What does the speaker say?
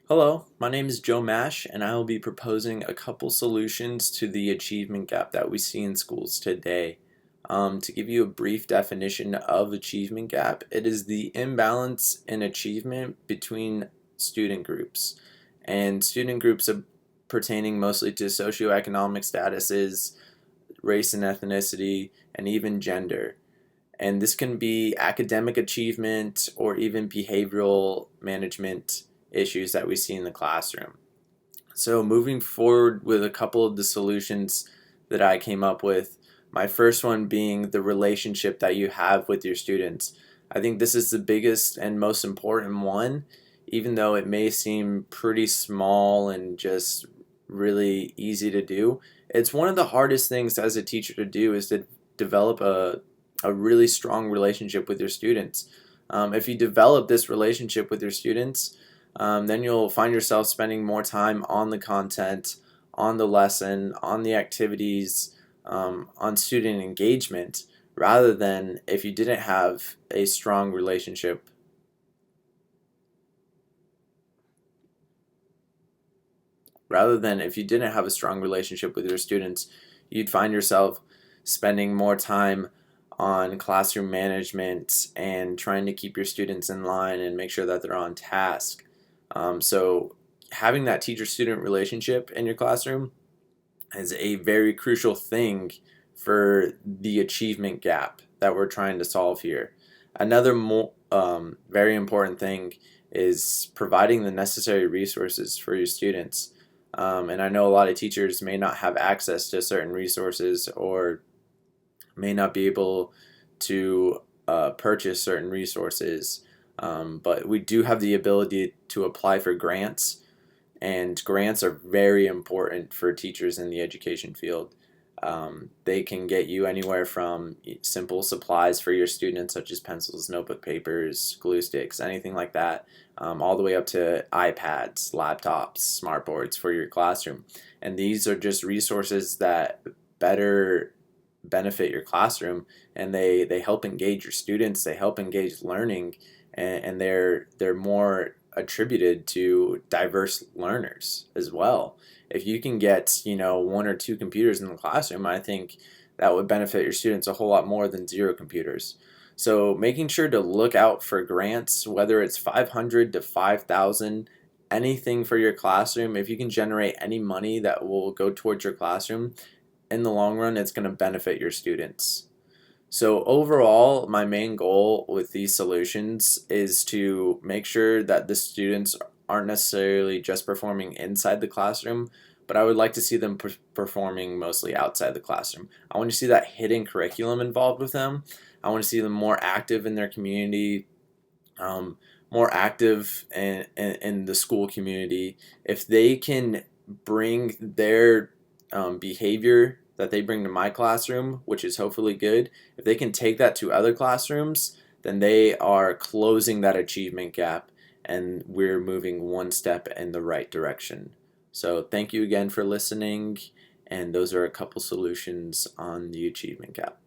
Hello, my name is Joe Mash, and I will be proposing a couple solutions to the achievement gap that we see in schools today. To give you a brief definition of achievement gap, it is the imbalance in achievement between student groups, and student groups are pertaining mostly to socioeconomic statuses, race and ethnicity, and even gender. And this can be academic achievement or even behavioral management issues that we see in the classroom. So, moving forward with a couple of the solutions that I came up with, my first one being the relationship that you have with your students. I think this is the biggest and most important one, even though it may seem pretty small and just really easy to do. It's one of the hardest things as a teacher to do is to develop a really strong relationship with your students. If you develop this relationship with your students, then you'll find yourself spending more time on the content, on the lesson, on the activities, on student engagement, rather than if you didn't have a strong relationship. Rather than if you didn't have a strong relationship with your students, you'd find yourself spending more time on classroom management and trying to keep your students in line and make sure that they're on task. So having that teacher-student relationship in your classroom is a very crucial thing for the achievement gap that we're trying to solve here. Another very important thing is providing the necessary resources for your students. And I know a lot of teachers may not have access to certain resources or may not be able to purchase certain resources, but we do have the ability to apply for grants, and grants are very important for teachers in the education field. They can get you anywhere from simple supplies for your students, such as pencils, notebook papers, glue sticks, anything like that, all the way up to iPads, laptops, smartboards for your classroom. And these are just resources that better benefit your classroom, and they help engage your students, they help engage learning, and they're more attributed to diverse learners as well. If you can get, one or two computers in the classroom, I think that would benefit your students a whole lot more than zero computers. So making sure to look out for grants, whether it's 500 to 5,000, anything for your classroom. If you can generate any money that will go towards your classroom, in the long run, it's going to benefit your students. So overall, my main goal with these solutions is to make sure that the students aren't necessarily just performing inside the classroom, but I would like to see them performing mostly outside the classroom. I want to see that hidden curriculum involved with them. I want to see them more active in their community, more active in the school community. If they can bring their behavior that they bring to my classroom, which is hopefully good, if they can take that to other classrooms, then they are closing that achievement gap and we're moving one step in the right direction. So, thank you again for listening, and those are a couple solutions on the achievement gap.